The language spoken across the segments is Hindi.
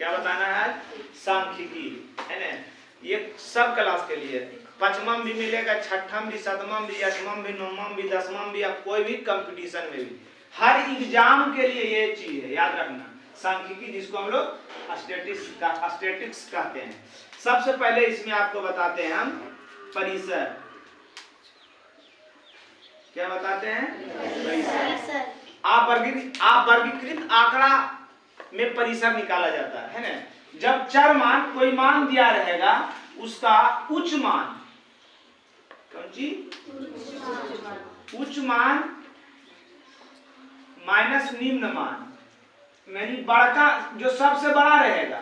क्या बताना है? सांख्यिकी, है ना। ये सब क्लास के लिए, पंचमम भी मिलेगा, छठम भी, सतमम भी, अठमम भी, नवमम भी, दसमम भी, आप कोई भी कंपटीशन में भी, हर एग्जाम के लिए ये चीज है, याद रखना। सांख्यिकी जिसको हम लोग स्टैटिस्टिक्स कहते हैं। सबसे पहले इसमें आपको बताते हैं हम परिसर। क्या बताते हैं? परिसर। आप वर्गीकृत आंकड़ा में परिसर निकाला जाता है ना। जब चर मान, कोई मान दिया रहेगा, उसका उच्च मान, कौन सी? उच्च मान माइनस निम्न मान, यानी बड़का जो सबसे बड़ा रहेगा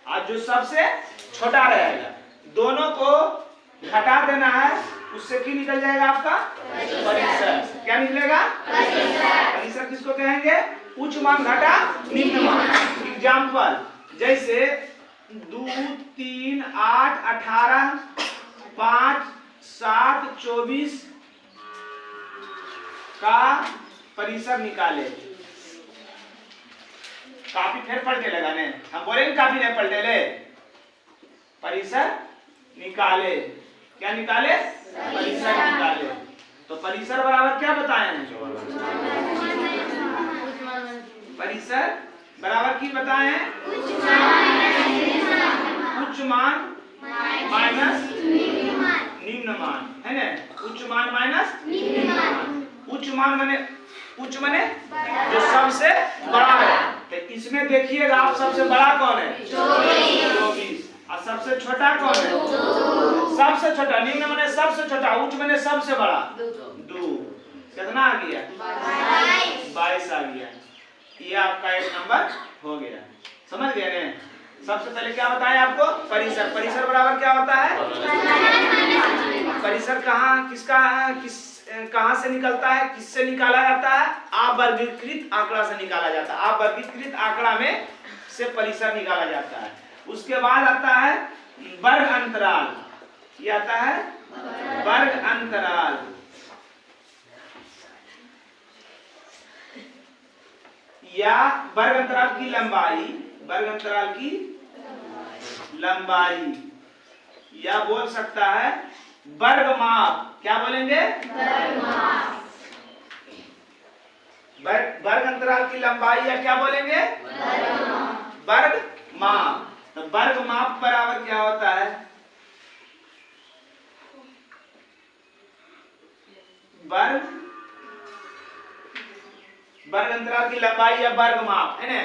और जो सबसे छोटा रहेगा, दोनों को घटा देना है, उससे क्या निकल जाएगा आपका? परिसर। क्या निकलेगा? परिसर किसको कहेंगे? उच्च मान घटा निम्न मान। एग्जाम्पल जैसे 2, 3, 8, 18, 5, 7, 24 का परिसर निकाले। काफी फिर पलटे लगा ने, हम बोलेंगे काफी नहीं पलटे ले, परिसर निकाले। क्या निकाले? परिसर निकाले। तो परिसर बराबर क्या बताए हैं? परिसर बराबर की बताए हैं? उच्च मान माइनस निम्न मान, है ना। उच्च मान माइनस निम्न मान। उच्च मान माने जो सबसे बड़ा है। तो इसमें देखिएगा आप, सबसे बड़ा कौन है? 24। और सबसे छोटा कौन है? 2। सबसे छोटा, निम्न माने सबसे छोटा, उच्च माने सबसे बड़ा 2। कितना आ गया? 22 आ गया। ये आपका एक नंबर हो गया। समझ गए ने? सबसे पहले क्या बताया आपको? परिसर। परिसर बराबर क्या होता है? परिसर कहाँ से निकलता है? किससे निकाला जाता है? अवर्गीकृत आंकड़ा से निकाला जाता है। अवर्गीकृत आंकड़ा में से परिसर निकाला जाता है। उसके बाद आता है वर्ग अंतराल। ये आता है वर्ग अंतराल। या वर्ग अंतराल की लंबाई, वर्ग अंतराल की लंबाई, या बोल सकता है वर्ग माप। क्या बोलेंगे? वर्ग अंतराल की लंबाई, या क्या बोलेंगे? वर्ग माप। तो वर्ग माप बराबर क्या होता है? वर्ग अंतराल की लंबाई या वर्ग माप, है ना।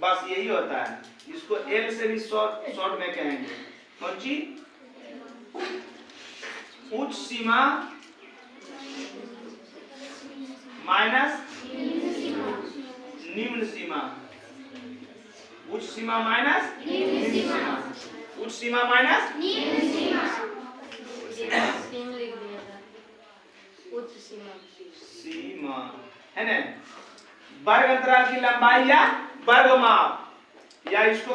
बस यही होता है। इसको एल से भी शॉर्ट में कहेंगे। कौन सी? उच्च सीमा माइनस निम्न सीमा। उच्च सीमा माइनस निम्न सीमा। उच्च सीमा माइनस निम्न सीमा। उच्च सीमा, है ना। वर्ग अंतराल की लंबाई या वर्ग माप, या इसको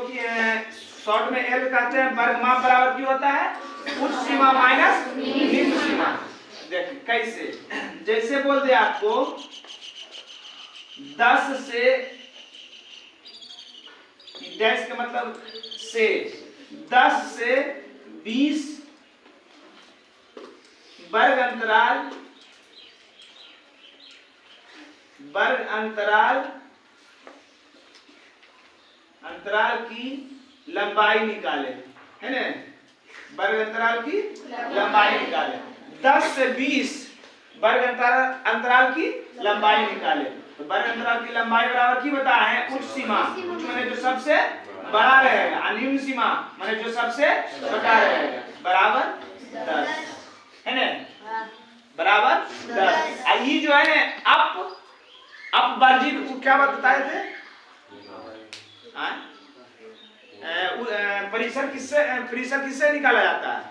शॉर्ट में एल कहते हैं। वर्ग माप बराबर क्या होता है? उच्च सीमा माइनस निम्न सीमा। देखिए कैसे, जैसे बोल दे आपको 10 से, डैश का मतलब से, 10 से 20 वर्ग अंतराल की लंबाई निकाले, है ना। वर्ग अंतराल की लंबाई निकाले। 10 से 20 वर्ग अंतराल की लंबाई निकाले। तो वर्ग अंतराल की लंबाई बराबर की बताया है? उच्च सीमा, उच्च माने जो सबसे बड़ा रहेगा, और निम्न सीमा माने जो सबसे छोटा रहेगा, बराबर 10, है ना। बराबर 10। ये जो है ना अपवर्जित को क्या बताए थे? परिसर किससे निकाला जाता है?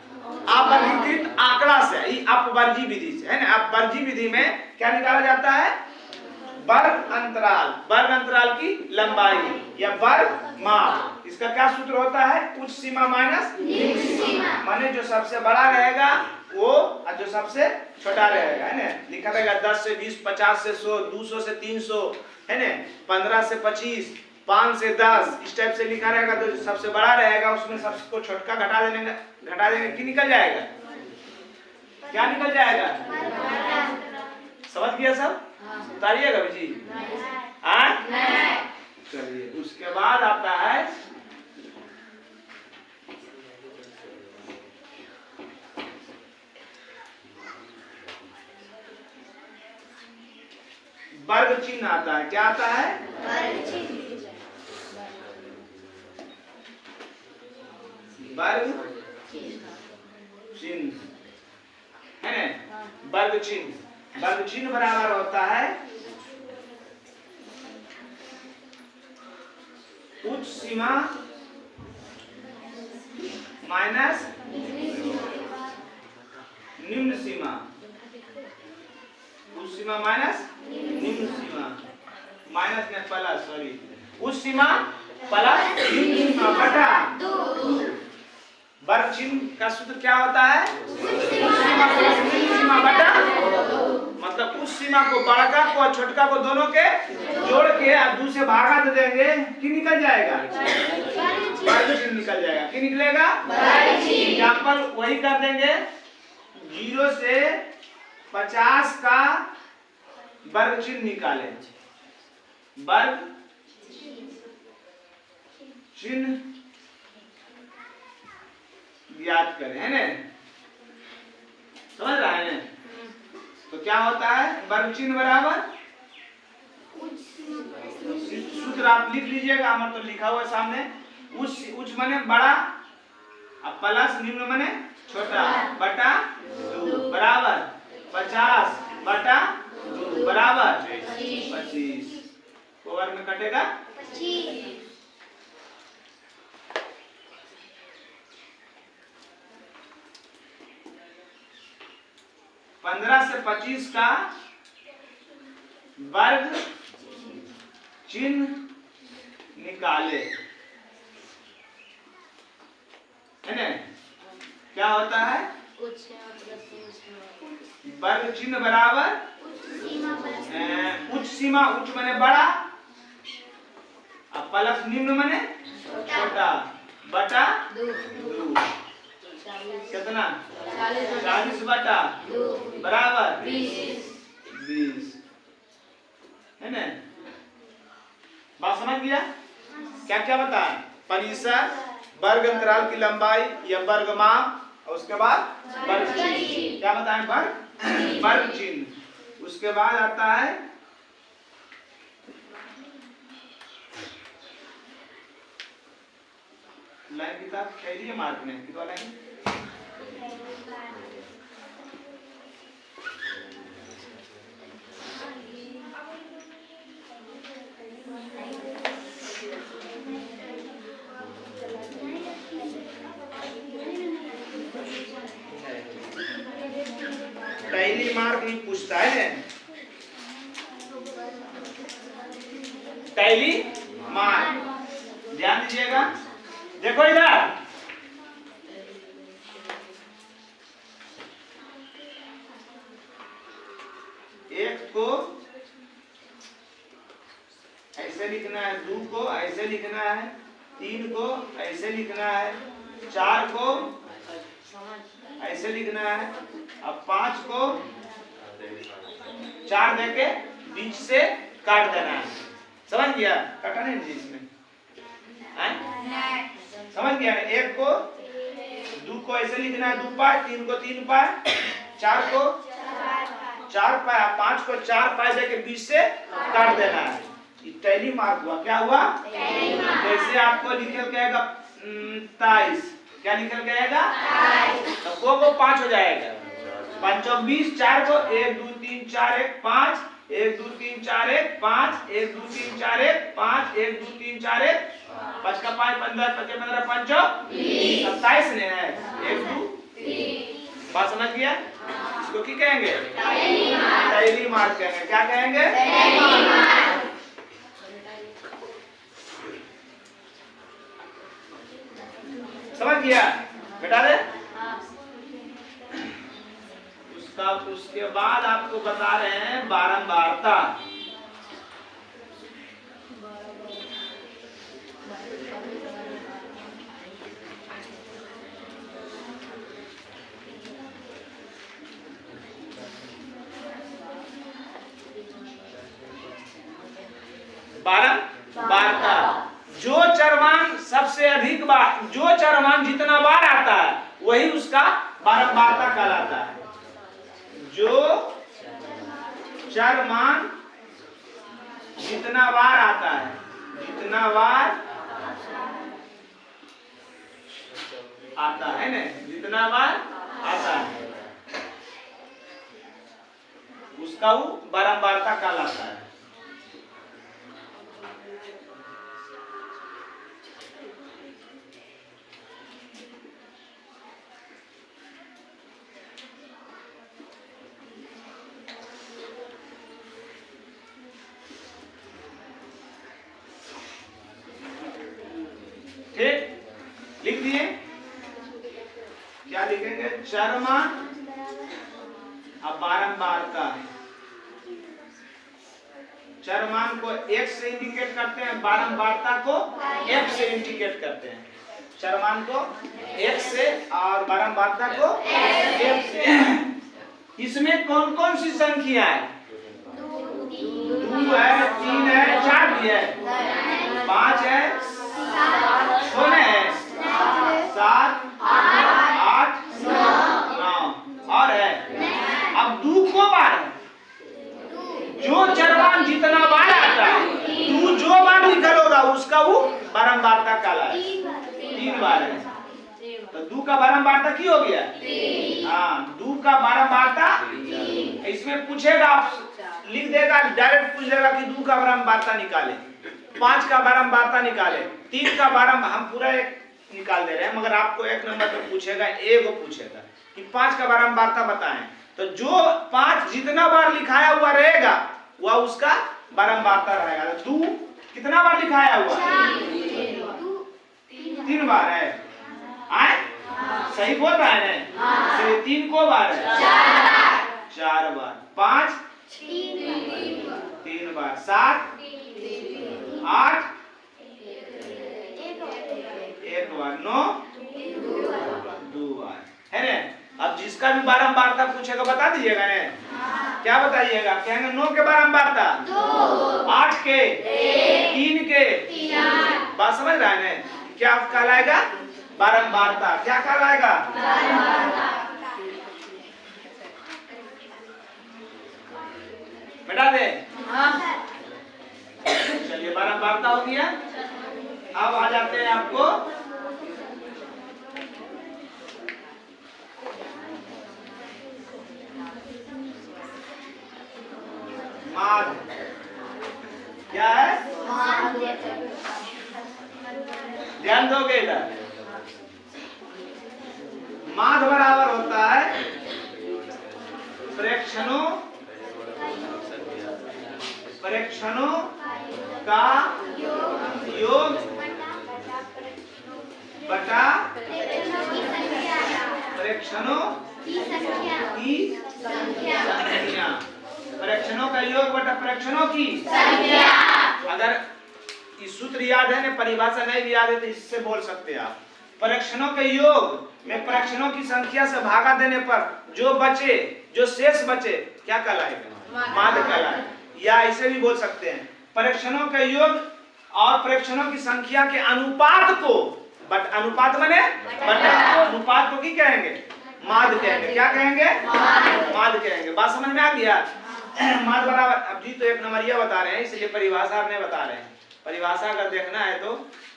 अवर्गीकृत आंकड़ा से, अपवर्जी विधि से, है ना। अपवर्जी विधि में क्या निकाला जाता है? वर्ग अंतराल की लंबाई या वर्ग माप। इसका क्या सूत्र होता है? उच्च सीमा माइनस निम्न सीमा, माने जो सबसे बड़ा रहेगा वो जो सबसे छोटा रहेगा, है ना। लिखा रहेगा 10 से 20, 50 से 100, 200 से 300, है ना, 15 से 25, 5 से 10, इस टाइप से लिखा रहेगा। तो जो सबसे बड़ा रहेगा उसमें सबको छोटका घटा देंगे कि निकल जाएगा, क्या निकल जाएगा? समझ गया सब? उतारिएगा जी। चलिए, उसके बाद आता है वर्ग चिन्ह आता है। क्या आता है? वर्ग चिन्ह, है ना। वर्ग चिन्ह बराबर होता है उच्च सीमा माइनस निम्न सीमा। उच्च सीमा माइनस निम्न सीमा, माइनस में प्लस, सॉरी, उच्च सीमा प्लस निम्न सीमा बटा वर्ग चिन्ह का सूत्र क्या होता है? उच्च सीमा प्लस निम्न सीमा बटा, मतलब उस सीमा को बड़का को और छोटका को दोनों के जोड़ के आप 2 से भागा दे देंगे कि निकल जाएगा, वर्ग चिन्ह निकल जाएगा। कि निकलेगा? एग्जाम्पल वही कर देंगे, 0 से 50 का वर्ग चिन्ह निकालें। वर्ग चिन्ह ज्ञात करें, है ना। समझ रहे हैं? तो क्या होता है? वर्ग चिन्ह बराबर, सूत्र आप लिख लीजिएगा, हमारे तो लिखा हुआ है सामने। उच्च माने बड़ा अब प्लस निम्न माने छोटा बटा 2 बराबर 50 बटा 2 बराबर 25। वर्ग में कटेगा 25। 15 से 25 का वर्ग चिन्ह निकाले, है ना। क्या होता है? वर्ग चिन्ह बराबर उच्च सीमा, उच्च माने बड़ा अब प्लस निम्न माने छोटा बटा 2, कितना? 40 बटा 2 बराबर 20, है ना। बात समझ गया? क्या क्या बताया? परिसर, वर्ग अंतराल की लंबाई या वर्ग माप, और उसके बाद वर्ग चिन्ह। क्या बताएं? वर्ग चिन्ह। उसके बाद आता है लाइन किताब खेलिए मार्क में कितना लाइन? पहली मार्क नहीं पूछता है, पहली मार्क ध्यान दीजिएगा। देखो इधर, एक को ऐसे लिखना है, 2 को ऐसे लिखना है, 3 को ऐसे लिखना है, 4 को ऐसे लिखना है, अब 5 को 4 देके बीच से काट देना है। समझ गया? काटा नहीं जी इसमें, समझ गया? 1 को 2 को ऐसे लिखना है 2 पाए, 3 को 3 पाए, 4 को 4 पाए, 5 को 4 पाए देके बीच से काट देना है। टैली मार्क हुआ। क्या हुआ? जैसे आपको लिखल कहेगा 23, क्या लिखल कहेगा? तो को 5 हो जाएगा, 5 20, 4 को 1 2 3 4 1 5, 1 2 3 4 1 5, 1 2 3 4 1 5, 1 2 3 4 1 5 का 5 15, 5 15 5 27 ने है 1 2 3। बात समझ गया? इसको क्या कहेंगे? टैली मार्क कहेंगे। क्या कहेंगे? Tally mark. समझ गया बेटा? दे उसके बाद आपको बता रहे हैं बारंबारता। बारंबारता, जो चरमान सबसे अधिक बार, जो चरमान जितना बार आता है वही उसका बारंबारता कहलाता है। जो चरमान जितना बार आता है, जितना बार आता है ना, जितना बार आता है उसका वो बारंबारता कहलाता है। ठीक, लिख दिए? क्या लिखेंगे? चरमान अब बारंबारता। चरमान को एक से इंडिकेट करते हैं, बारंबारता को एफ से इंडिकेट करते हैं। चरमान को एक से और बारंबारता को एफ से। इसमें कौन कौन सी संख्या है? 2 है, 3 है, 4 भी है, 5 है, 6 है, 7, 8, 9 और है। अब 2 को बार है, जो चरमान जितना बार आता है, 2 जो बार निकल होगा उसका वो बारंबारता कहलाता है। 3 बार है तो 2 का बारंबारता की हो गया? हाँ, 2 का बारंबारता। इसमें पूछेगा, आप लिख देगा, डायरेक्ट पूछ देगा कि 2 का बारंबारता निकाले, 5 का बारंबारता निकाले, 3 का बारंबारता, हम पूरा एक निकाल दे रहे हैं, मगर आपको एक नंबर पे पूछेगा, एगो पूछेगा कि 5 का बारंबारता बताएं, तो जो 5 जितना बार लिखाया हुआ रहेगा वह उसका बारंबारता रहेगा। तो 2 कितना बार लिखाया हुआ? 3 बार है। आए? सही बोल रहा है ना? 3 को बार है? 4 बार। 5 3 बार, 7 8 1 बार, 9 2 बार है ना। अब जिसका भी बारंबारता पूछेगा बता दीजिएगा ना। क्या बताइएगा? कहेंगे 9 के बारंबारता 8 के 3 के। बात समझ रहा है ना? क्या कहलाएगा? बारंबारता। क्या कहलाएगा? बेटा दे। चलिए, बारंबारता हो गया। अब आ जाते हैं आपको माध्य। क्या है? ध्यान दोगे इधर। माध्य बराबर होता है प्रेक्षणों का योग बटा प्रेक्षणों की संख्या। प्रेक्षणों का योग बटा प्रेक्षणों की संख्या। अगर इस सूत्र याद है ना, परिभाषा नहीं भी याद है तो इससे बोल सकते हैं आप। प्रेक्षणों के योग में प्रेक्षणों की संख्या से भागा देने पर जो बचे, जो शेष बचे, क्या कहलाएगा? माध्य कहलाएगा। या ऐसे भी बोल सकते हैं, प्रेक्षणों के योग और प्रेक्षणों की संख्या के अनुपात को, बट अनुपात माने बटा, अनुपात को की कहेंगे? माध्य कहेंगे। क्या कहेंगे? माध्य कहेंगे। बात समझ में आ गया? माध्य बराबर। अब जी तो एक नंबरिया बता रहे हैं, इसलिए परिभाषा नहीं बता रहे हैं। परिभाषा अगर देखना है तो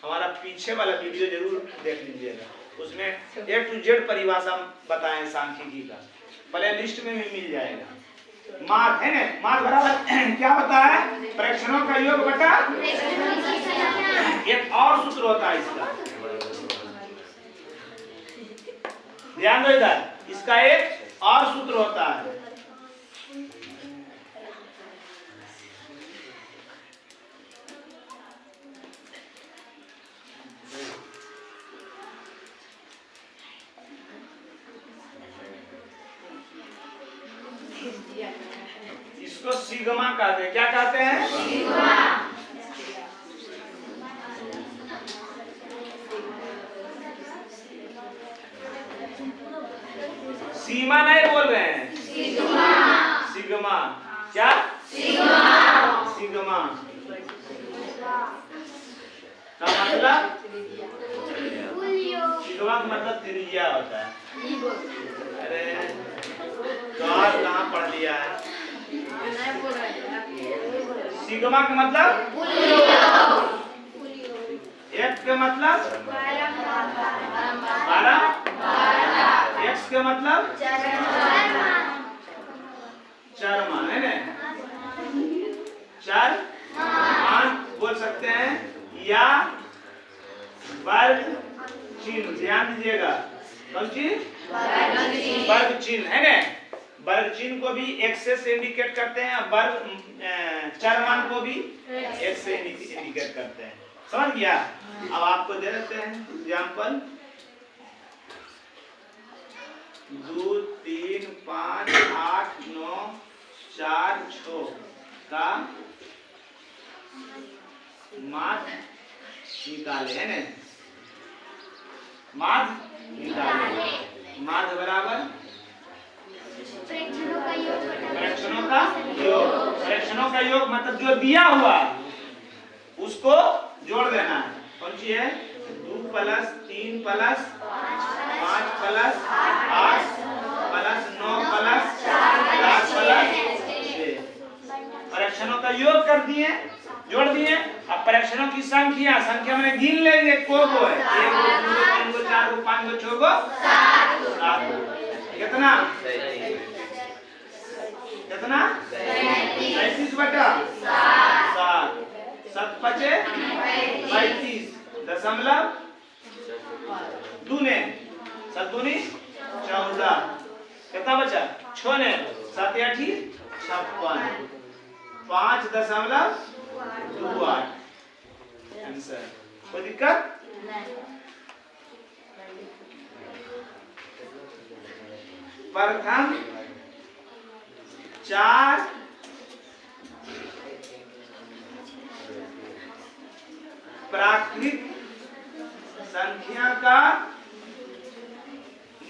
हमारा पीछे वाला वीडियो जरूर देख लीजिएगा, उसमें A to Z परिभाषा बताएं सांख्यिकी का, प्ले लिस्ट में भी मिल जाएगा। माध्य है ना, माध्य बराबर क्या होता है? प्रेक्षणों का योग बटा। एक और सूत्र होता है इसका, ध्यान दो इधर, इसका एक और सूत्र होता है। इसको सिग्मा कहते हैं। क्या कहते हैं? सिग्मा। सीमा नहीं बोल रहे हैं, सिग्मा। सिग्मा क्या? सिग्मा। सिग्मा का मतलब, सिग्मा का मतलब त्रिज्या होता है। अरे तो आज कहाँ पढ़ लिया है? सिग्मा का मतलब एक के मतलब 12, एक्स के मतलब चरमा है ना, चार मान बोल सकते हैं, या वर्ग चिन्ह। ध्यान दीजिएगा, कौन चीज? वर्ग चिन्ह है ना। वर्ग चिन्ह को भी एक्स से इंडिकेट करते हैं, वर्ग चार मान को भी एक्स से इंडिकेट करते हैं। समझ गया? अब आपको दे देते हैं एग्जाम्पल। 2, 3, 5, 8, 9, 4, 6 का माध्य निकाले है ना। माध्य निकाले, माध्य बराबर परीक्षणों का योग। परीक्षणों का योग मतलब जो दिया हुआ उसको जोड़ देना है। कौन सी है? 2 + 3 + 5 + 8 + 9 + 10 + 6। परीक्षणों का योग कर दिए, जोड़ दिए। अब परीक्षणों की संख्या मैंने गिन लेंगे को है, 1 2 3 4 5 6 7। कितना? कितना? 37 बटा 7। 7 पचे 35 दशमलव दूने 7 दूनी 14। कितना बचा? 6 ने 7 8 56। 5.28 आंसर। कोई दिक्कत? प्रथम 4 प्राकृत संख्या का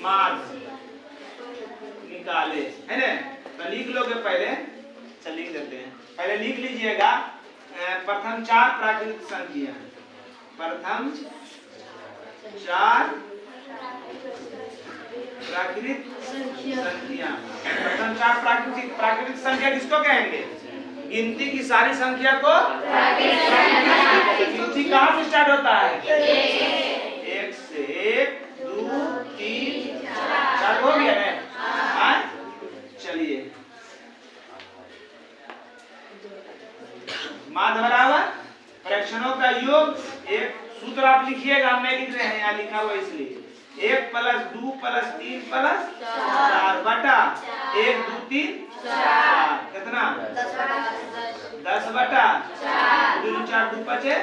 माध्य निकाले है ना। तो लिख लोगे पहले, चल लिख देते हैं। पहले लिख लीजिएगा प्रथम 4 प्राकृत संख्या। प्रथम 4 प्राकृत संख्या। प्रथम 4 प्राकृतिक संख्या किसको कहेंगे? गिनती की सारी संख्या को गिनती कहाँ से स्टार्ट होता है? 1 से 1 2 3 4 हो गया ना। चलिए, माध्य बराबर परीक्षणों का योग। एक सूत्र आप लिखिएगा, हम नहीं लिख रहे हैं, यहाँ लिखा हुआ इसलिए 1 + 2 + 3 + 4 बटा 1 2 3 4। कितना? 10 बटा 2 4 2 पचे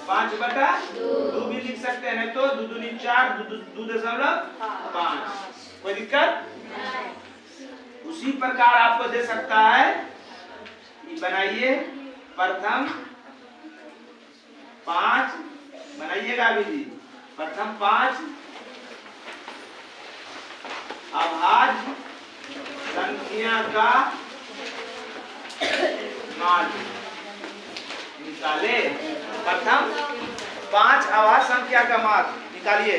5 बटा 2 भी लिख सकते हैं, नहीं तो 2 दूनी 4 2.5। कोई दिक्कत? उसी प्रकार आपको दे सकता है। बनाइए प्रथम 5 बनाइएगा अभी जी। प्रथम 5 अभाज्य संख्या का माध्य निकाले। प्रथम 5 अभाज्य संख्या का माध्य निकालिए।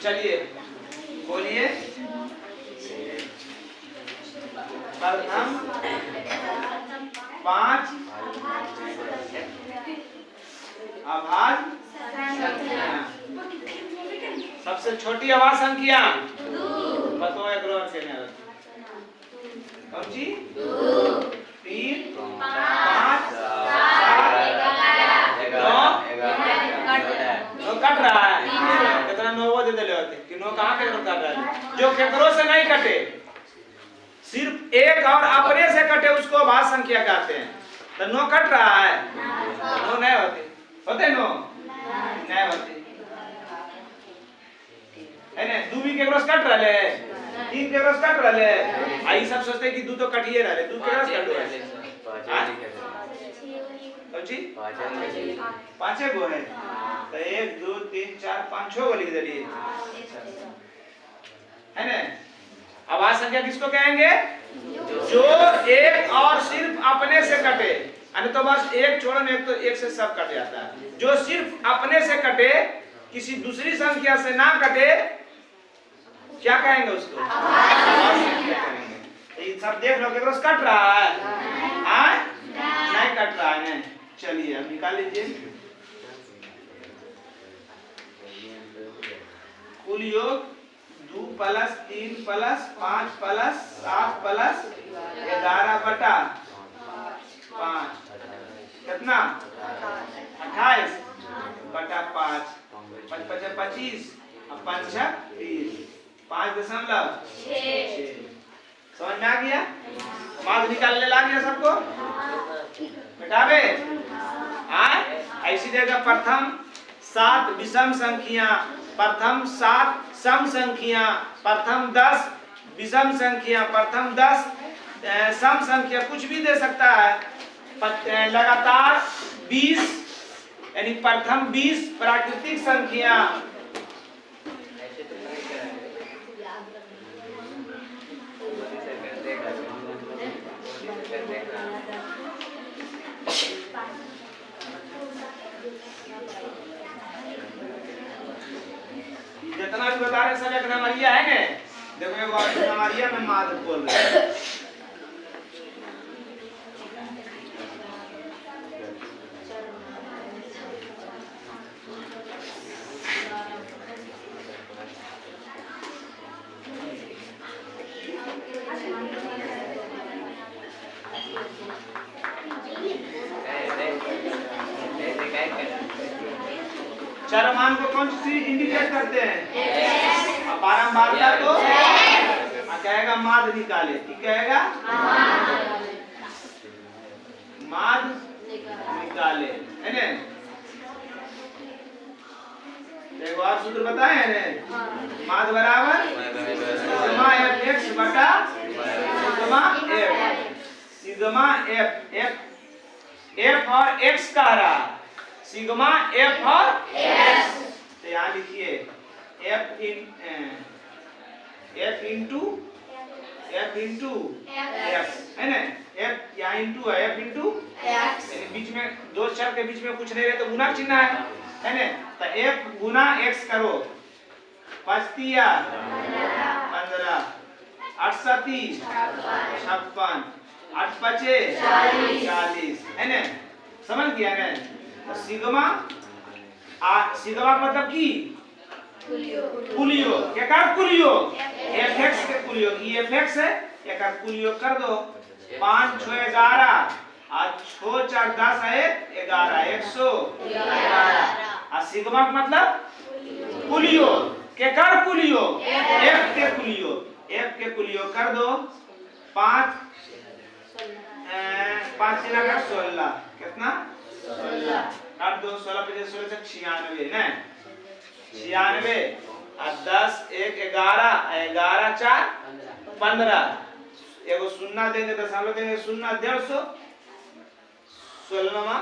चलिए बोलिए। प्रथम 5 अभाज्य संख्या। सबसे छोटी अभाज्य संख्या बताओ। एक रोज से कौन सी? 2 3 5 7 9 कट रहा है। कितना 9 दे दिले होते कि 9 कहाँ कट रहा है? जो केकरो से नहीं कटे, सिर्फ एक और अपने से कटे उसको अभाज्य संख्या कहते हैं। तो 9 कट रहा है, 9 नहीं होते 9 नहीं होते है ना। 2 भी केकरो से कट रहा है तीन के रस कट रहे आई सब सोचते हैं कि दू तो कटिए रहे दू के रस कट रहे जी पांचे गो है तो 1 2 3 4 5 6 गो लिख दिए है ना। आवाज संख्या किसको कहेंगे जो एक और सिर्फ अपने से कटे तो बस एक छोड़ो एक तो एक से सब कट जाता है। जो सिर्फ अपने से कटे किसी दूसरी संख्या से ना कटे क्या कहेंगे उसको कहेंगे। तो ये सब देख लो कि कट रहा है नहीं कट रहा है नहीं। चलिए अब निकाल लीजिए कुल योग 2 + 3 + 5 + 7 + 11 बटा 5 कितना 28 बटा 5 5 × 25 और 5 × 30 5.6 समझ में आ गया। मार्क निकालने ला गया सबको बेटाबे ऐसी जगह प्रथम 7 विषम संख्या प्रथम 7 सम संख्या प्रथम 10 विषम संख्या प्रथम 10 सम संख्या कुछ भी दे सकता है। लगातार 20 यानी प्रथम 20 प्राकृतिक संख्या जितना भी बता रहे सब एक नंबरिया है ना। देखो एक नंबरिया में माद बोल रहे हैं चरमान को कौन सी इंडिकेट करते हैं अब बारंबारता तो कहेगा माद निकाले ठीक कहेगा माद निकाले है ना। देखो आप सूत्र बताए हैं ना माद बराबर सिग्मा f(x) बटा सिग्मा f सिग्मा f और x कह रहा सिग्मा f और x तो यहाँ लिखिए f इंटू f है ना f यहाँ इंटू है f इंटू बीच में दो चर के बीच में कुछ नहीं रहे तो गुना चिन्ह है ना। तो f गुना x करो 5 तिया 15 8 7 56 8 5 40 है ना। समझ गया ना। तो सिग्मा सिग्मा मतलब की कुलियो क्या कर कुलियो fx के कुलियो की fx है क्या कर कुलियो कर दो 5 6 11 और 6 4 10 है 11 111 और सिग्मा मतलब कुलियो क्या कर कुलियो f के कुलियो कर दो 5 5 × 16 कितना 16 8 2 16 5 16 96 ना 96 और 10 1 11 11 4 15 एगो शून्य देंगे दशमलव देंगे 0 150 16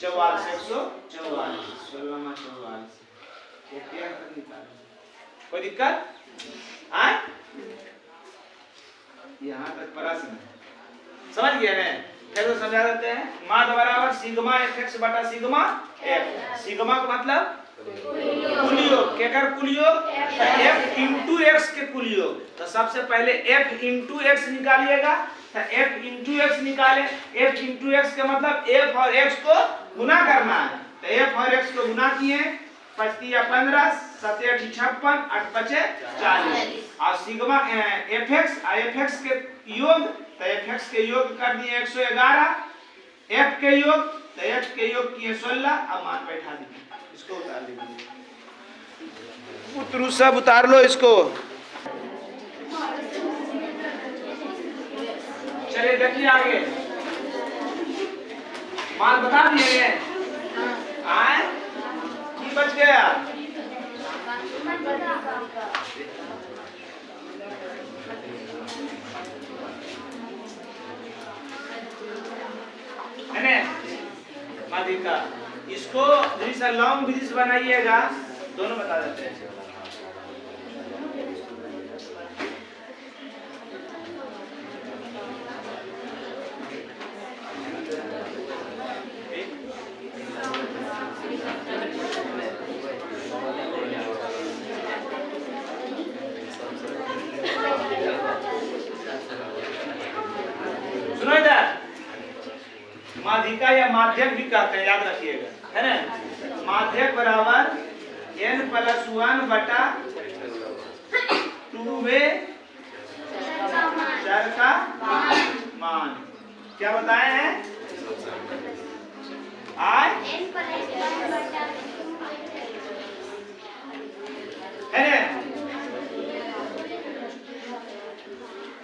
44 144 16 44 कोई दिक्कत आए यहाँ तक प्रश्न समझ गए ना। फिर तो समझा देते हैं माद बराबर सिग्मा f(x) बटा सिग्मा f सिग्मा का मतलब कुलियो क्या कर कुलियो f इंटू x के कुलियो। तो सबसे पहले f इंटू x निकालिएगा तो f इंटू x निकाले f इंटू x का मतलब f और x को गुना करना है। तो f और x को गुना किए 5 या 15 7 8 56 8 5 40 और सिग्मा fx के योग तो fx के योग कर दिए 111 f के योग तो f के योग किए 16 अब मान बैठा दीजिए इसको उतार दीजिए उतरू सब उतार लो इसको। चलिए देखिए आगे मान बता दिए आए की बच गया माध्यिका। इसको ब्रिज लॉन्ग ब्रिज बनाइएगा, दोनों बता देते हैं। सुनो इधर, माध्यिका या माध्यक भी कहते हैं, याद रखिएगा, है ना। माध्यक बराबर n+1 बटा 2 चर का मान। क्या बताए हैं? है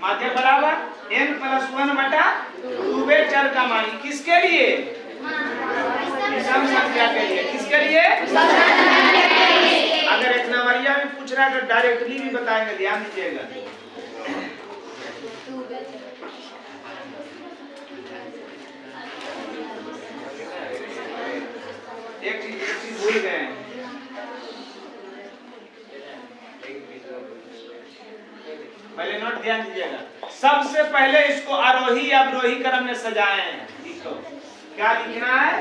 माध्यक बराबर n+1 बटा 2 चर का मान। किसके लिए? विषम संख्या के लिए। किसके लिए? अगर एक नंबरिया में पूछ रहा है तो डायरेक्टली भी बताएंगे, ध्यान दीजिएगा। एक चीज भूल गए हैं, पहले नोट ध्यान दीजिएगा। सबसे पहले इसको आरोही अवरोही क्रम में सजाएं। लिखो, क्या लिखना है?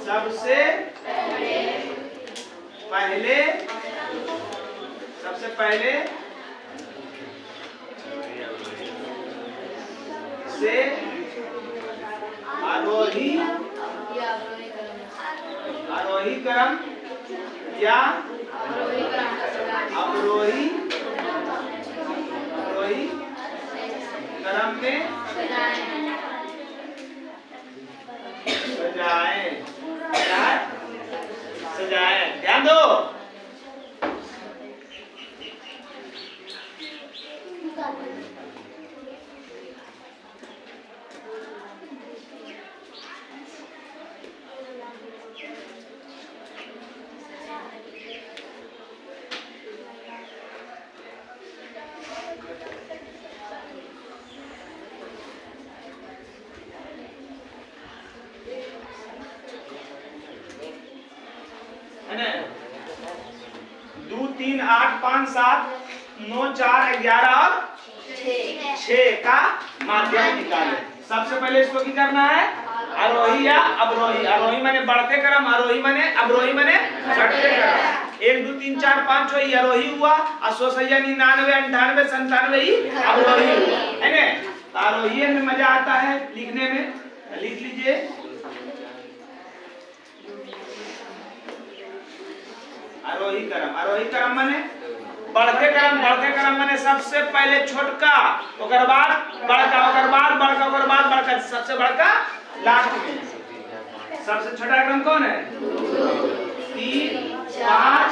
सबसे पहले से आरोही क्रम या अवरोही क्रम में सजाएं। ध्यान दो। है ना, 2 3 8 5 7 9 4 11 और 6 का माध्यम निकाले। सबसे पहले इसको क्या करना है? आरोही या अवरोही। आरोही माने बढ़ते क्रम, आरोही माने अवरोही माने घटते क्रम। 1 2 3 4 5 6 आरोही हुआ, 80 99 98 97 ही अवरोही हुआ, है ना। आरोही में मजा आता है लिखने में, लिख लीजिए। आरोही क्रम माने बढ़ते क्रम माने सबसे पहले छोटका, ओकर बाद बड़का, ओकर बाद बड़का, ओकर बाद बड़का, सबसे बड़का लास्ट में। सबसे छोटा क्रम कौन है? 3 5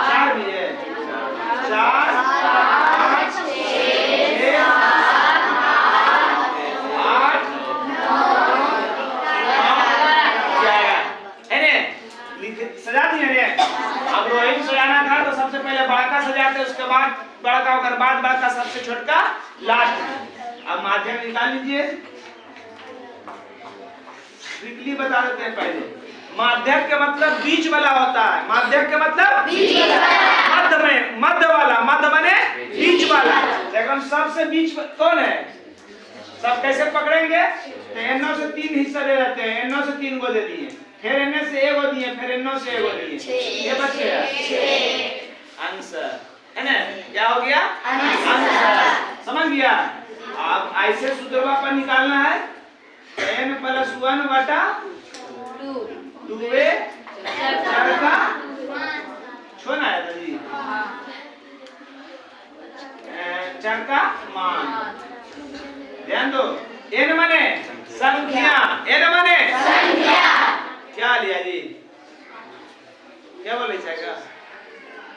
4 भी है, 4 5 6 8 सजा दिए। अब रोहित सजाना था तो सबसे पहले बड़का सजाते, उसके बाद बड़का, होकर बाद बड़का, सबसे छोटका लास्ट। अब माध्यम निकाल लीजिए, स्ट्रिक्टली बता देते हैं। पहले माध्यक के मतलब बीच वाला होता है। माध्यक के मतलब बीच वाला, मध्य में, मध्य वाला, मध्य माने बीच वाला। लेकिन सबसे बीच कौन है? सब कैसे पकड़ेंगे? तो एनो से 3 हिस्सा दे देते हैं, एनो से 3 को दे दिए, फिर एन से एगो दिए, फिर एनो से एगो दिए, ये बच गया 6 आंसर, है ना। क्या हो गया? आंसर। समझ गया? अब ऐसे सूत्रवा पर निकालना है। n+1 बटा 2 चर का छोना है जी, चर का मान। ध्यान दो, n माने संख्या, n माने संख्या। क्या लिया जी? क्या बोले क्या?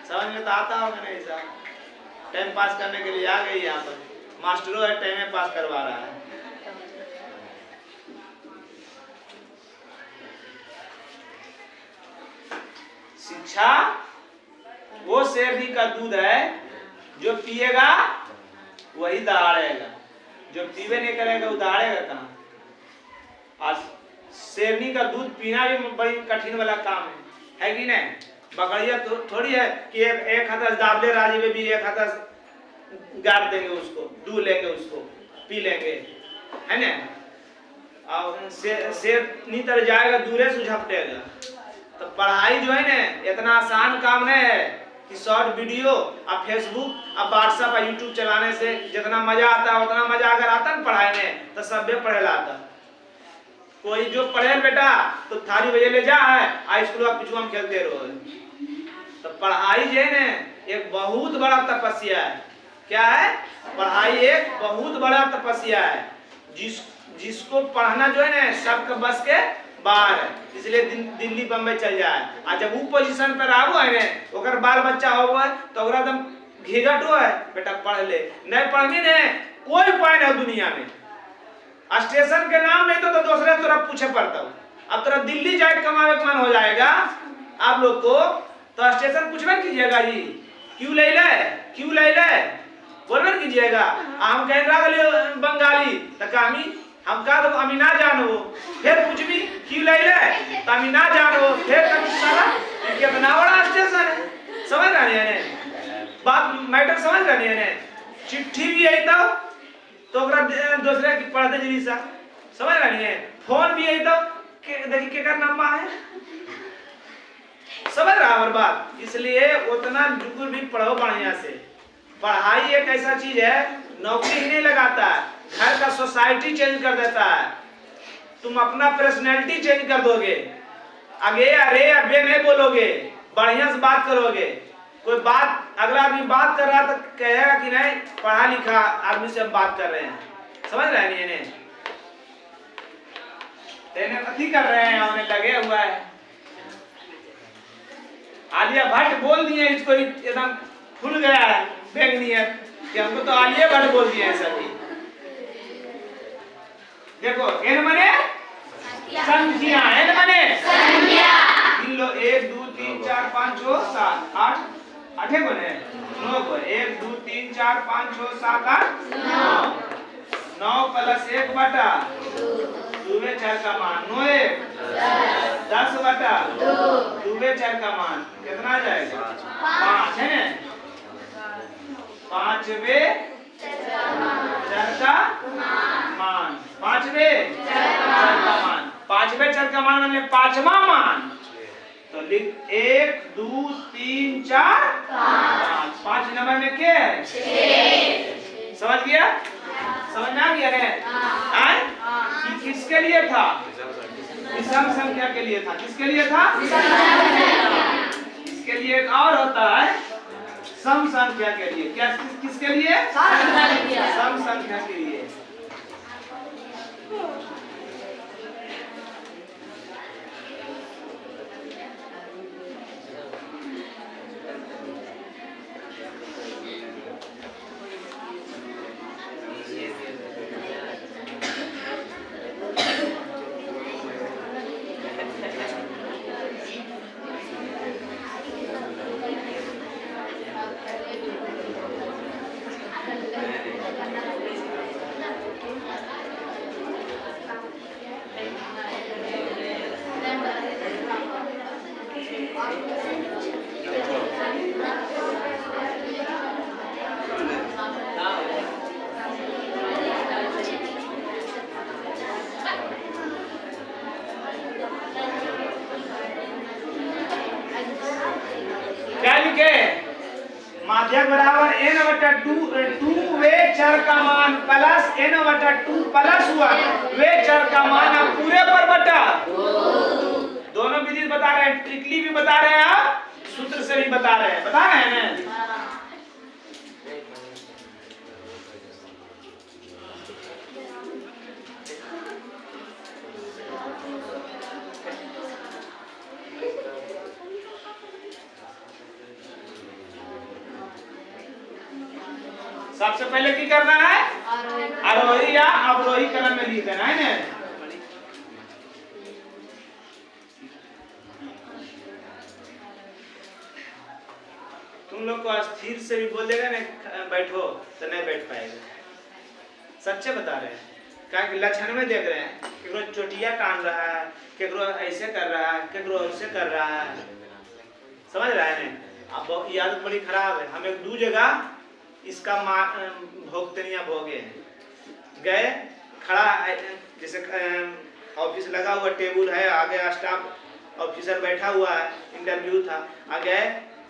समझ में तो आता होगा नहीं सर? टाइम पास करने के लिए आ गई यहाँ पर, मास्टरों है टाइम में पास करवा रहा है। शिक्षा वो शेरनी का दूध है, जो पिएगा वही दहाड़ेगा, जो पीवे नहीं करेगा वो दहाड़ेगा कहाँ? आज शेरनी का दूध पीना भी बड़ी कठिन वाला काम है कि नहीं? बकरिया तो थोड़ी है कि एक हाथ दाबले राजी में भी एक हाथ गाड़ देंगे उसको, दूध लेंगे उसको, पी लेंगे, है ना? और शेरनी तर जाएगा दूरे से झपटेगा। तो पढ़ाई जो है ना इतना आसान काम नहीं है कि शॉर्ट वीडियो और फेसबुक और व्हाट्सएप और यूट्यूब चलाने से जितना मजा आता है उतना मजा अगर आता ना पढ़ाई में तो सब पढ़े आता। कोई जो पढ़े बेटा तो थाली बजे ले जा है आ स्कूल का पिछुआ में खेलते रहो। तो पढ़ाई जो है ना एक बहुत बड़ा तपस्या है। क्या है? पढ़ाई एक बहुत बड़ा तपस्या है। जिसको पढ़ना जो है ना सबके बस के बाहर है, इसलिए दिल्ली बम्बई चल जाए। आ जब वो पोजीशन पर आबो है ना ओकर बाल बच्चा हो तो ओकरा एकदम घिघटो है बेटा पढ़ ले, नहीं पढ़नी ने कोई उपाय नहीं दुनिया में। स्टेशन के नाम नहीं तो दूसरे तोरा पूछे पड़ता हूँ। अब तोरा दिल्ली जाए कमावे का मन हो जाएगा आप लोग को तो स्टेशन पूछबे कीजिएगा जी क्यों ले ले, क्यों ले ले बोलबे कीजिएगा। हम कहें बंगाली तकामी हम कहा तो अमी ना जानो, फिर पूछबी क्यों ले ले तो अमी ना जानो, फिर कभी साला कितना बड़ा स्टेशन है। समझ रहे हैं बात, मैटर समझ रहे हैं? चिट्ठी भी आई तो दूसरे की पढ़ते जी सा समझ रहे हैं। फोन भी आई तो देखिए केकर नंबर है, समझ रहा हमारी बात। इसलिए उतना बिल्कुल भी पढ़ो बढ़िया से। पढ़ाई एक ऐसा चीज है नौकरी ही नहीं लगाता है, घर का सोसाइटी चेंज कर देता है। तुम अपना पर्सनैलिटी चेंज कर दोगे, आगे अरे अबे नहीं बोलोगे, बढ़िया से बात करोगे। कोई बात अगला आदमी बात कर रहा तो कहेगा कि नहीं पढ़ा लिखा आदमी से हम बात कर रहे हैं। समझ रहे हैं? इन्हें कथी कर रहे हैं, उन्हें लगे हुआ है। आलिया भट्ट बोल दिए इसको एकदम खुल गया है बेगनियत कि हमको तो आलिया भट्ट बोल दिए सभी। देखो एन मने संख्या, एन मने संख्या। इन लो 1 2 3 4 5 6 7 8 8 बने 9 को 1 2 3 4 5 6 7 8 9 प्लस 1 बटा 2 में 4 का मान 9 1 10 बटा 2 में 4 का मान कितना आ जाएगा 5 है ना। 5वें चर का मान, 5वें चर का मान, 5वें चर का मान मतलब 5वां मान। तो लिख 1 2 3 4 5। 5 नंबर में क्या है 6। समझ गया? समझ में आ गया है? कि किसके लिए था? विषम संख्या के लिए था। किसके लिए था? इसके लिए एक और होता है सम संख्या के लिए। क्या किसके लिए? सम संख्या के लिए। माध्यक बराबर n बटा 2 वे चर का मान प्लस n बटा 2 प्लस हुआ वे चर का मान आप पूरे पर बटा। दोनों विधि बता रहे हैं, ट्रिकली भी बता रहे हैं, आप सूत्र से भी बता रहे हैं। बता रहे हैं ना? सबसे पहले क्या करना है? आरोही या अवरोही कलम में लिख देना है ना। तुम लोग को स्थिर से भी बोल देगा ना बैठो तो नहीं बैठ पाएगा। सच्चे बता रहे हैं। क्या लक्षण में देख रहे हैं, केकरो चोटिया टान रहा है, केकरो ऐसे कर रहा है, केकरो ऐसे कर रहा है, समझ रहा है ना। अब ये आदत बड़ी खराब है। हम एक दो जगह इसका भोगतनिया भोगे गए, खड़ा जैसे ऑफिस लगा हुआ, टेबल है, आगे स्टाफ ऑफिसर बैठा हुआ है, इंटरव्यू था, आ गए,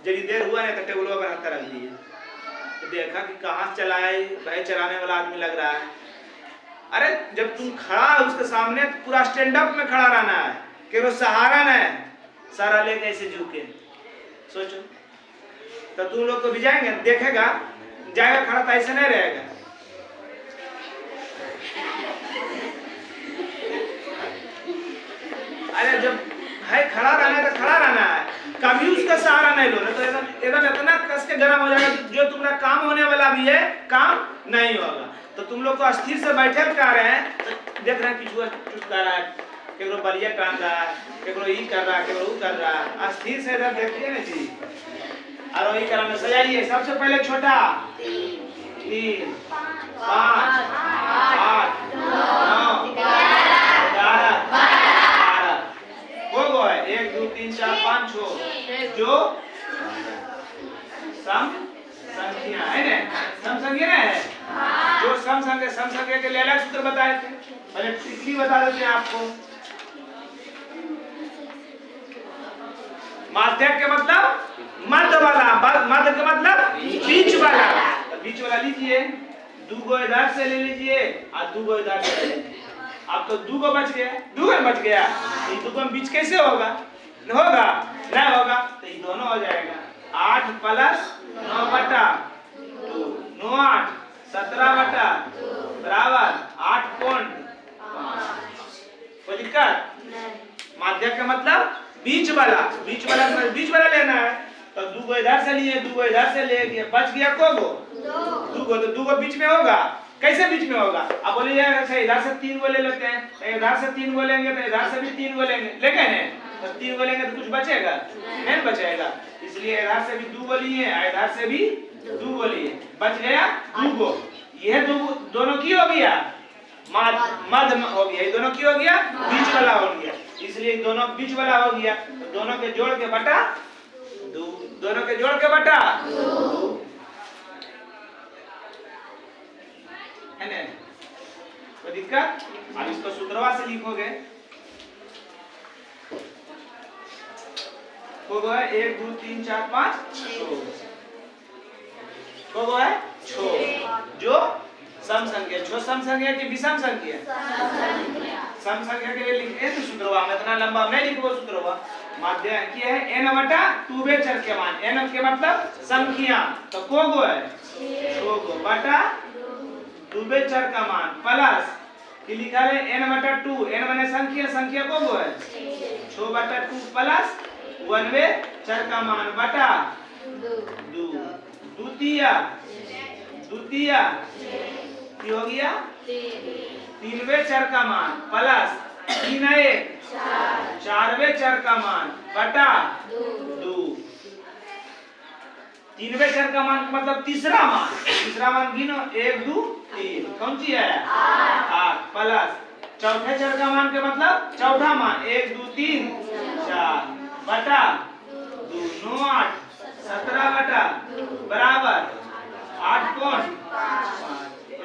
जरी देर हुआ नहीं तो टेबल पर हाथ रख दिए, तो देखा कि कहाँ से चलाए भाई, चलाने वाला आदमी लग रहा है। अरे जब तुम खड़ा है उसके सामने तो पूरा स्टैंड अप में खड़ा रहना है, केवल सहारा न है, सारा लेके ऐसे झुके, सोचो तो तुम लोग तो भी जाएंगे, देखेगा जाएगा खड़ा तो ऐसे नहीं रहेगा। अरे जब है खड़ा रहना है तो खड़ा रहना है, कभी उसका सहारा नहीं लो, तो एकदम इतना कस के गर्म हो जाएगा, जो तुम्हारा काम होने वाला भी है काम नहीं होगा। तो तुम लोग तो अस्थिर से बैठे कर रहे हैं, तो देख रहे हैं पिछुआ चुट कर रहा है, केकरो बलिया टान रहा है, केकरो ये कर रहा है, केकरो वो कर रहा है, अस्थिर से इधर देखिए ना जी। और वही कराना सजाइए, सबसे पहले छोटा 3 5 8 9 11 12 हो गए, 1 2 3 4 5 6 जो सम संख्या है ना, सम संख्या है, जो सम संख्या के लिए अलग सूत्र बताए थे, पहले टिकली बता देते हैं आपको। माध्य के मतलब मध्य वाला, मध्य का मतलब बीच वाला, तो बीच वाला लीजिए, 2 गो इधर से ले लीजिए और 2 गो इधर से ले लीजिए। अब तो 2 गो बच गया, 2 गो बच गया, ये 2 गो बीच कैसे होगा, होगा नहीं होगा, तो ये दोनों हो जाएगा 8 प्लस 9 बटा 2 9 8 17 बटा बराबर 8.5। कोई दिक्कत? माध्य का मतलब बीच वाला लेना है, तो 2 गो इधर से लिए, 2 गो इधर से ले गए, बच गया को गो 2 गो, तो 2 गो बीच में होगा, कैसे बीच में होगा? अब बोलिए अच्छा इधर से 3 गो ले लेते हैं, तो इधर से 3 गो लेंगे, तो इधर से भी 3 गो लेंगे, लेंगे ना, तो 3 गो लेंगे तो कुछ बचेगा नहीं बचेगा, इसलिए इधर से भी 2 गो लिए, इधर से भी 2 गो लिए, बच गया 2 गो। यह दोनों की हो गया मध्य हो गया, ये दोनों की हो गया बीच वाला हो गया, इसलिए दोनों बीच वाला हो गया, तो दोनों के जोड़ के बटा 2, दोनों के जोड़ के बटा 2 है ना, कोई दिक्कत? अब इसको सूत्रवा से लिखोगे, को है 1 2 3 4 5 6, को है 6 जो सम संख्या, जो सम संख्या की विषम संख्या, सम संख्या के लिए लिखे तो सूत्रवा में इतना लंबा नहीं लिखो सूत्रवा, माध्य की है n बटा 2 बे चर के मान, n के मतलब संख्या, तो को गो है 6 गो बटा 2 बे चर का मान प्लस की लिखा है n बटा 2, n माने संख्या, संख्या को गो है 6 बटा 2 प्लस 1 बे चर का मान बटा 2 द्वितीय की हो गया 3 बे चर का मान प्लस 3 1 4 बे चर का मान बटा 2, 3 बे चर का मान मतलब तीसरा मान गिनो 1 2 3, कौन सी है 8 प्लस चौथे चर का मान के मतलब चौथा मान 1 2 3 4 बटा 2 9 8 17 बटा बराबर 8.5।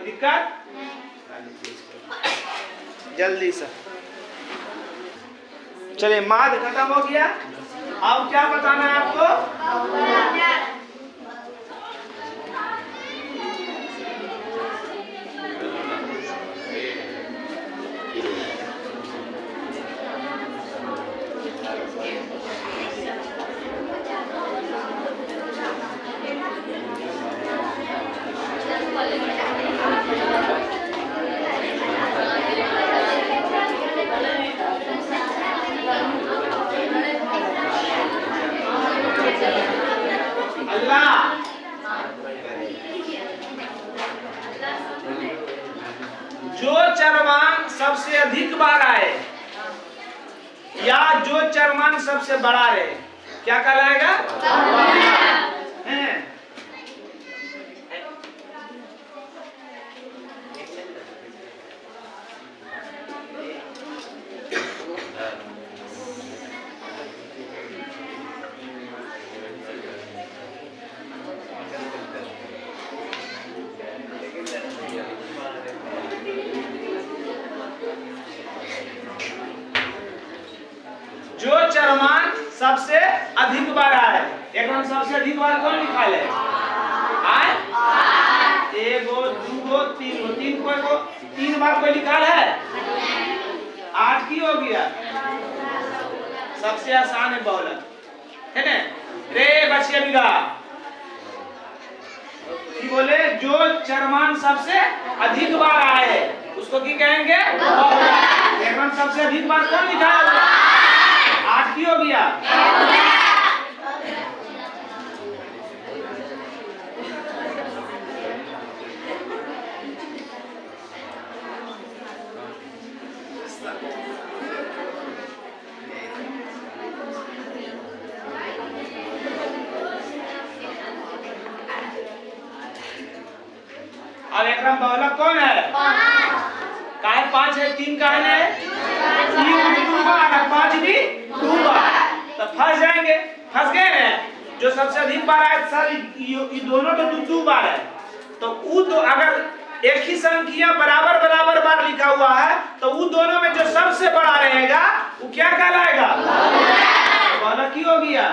दिक्कत? जल्दी से चलिए, माध्य खत्म हो गया, अब क्या बताना है आपको? जो चरमान सबसे अधिक बार आए या जो चरमान सबसे बड़ा रहे क्या कहलाएगा? में सबसे अधिक बार कौन लिखा है? आय एगो दूगो तीन बार कोई लिखा है? 8 की हो गया? सबसे आसान है बहुलक, है ना? रे बच्चे बिगा की बोले जो चरमान सबसे अधिक बार आए उसको की कहेंगे? बहुलक। सबसे अधिक बार कौन लिखा है? 8 की हो गया? अब एक बहुलक कौन है? 5 है, 3 का है? 3 भी 2 बार, 5 भी 2 बार, तो फंस जाएंगे। फंस गए ना? जो सबसे अधिक बार आए सर ये दोनों तो 2 बार है, तो वो तो अगर एक ही संख्या बराबर बार लिखा हुआ है तो वो दोनों में जो सबसे बड़ा रहेगा वो क्या कहलाएगा? बहुलक की हो गया?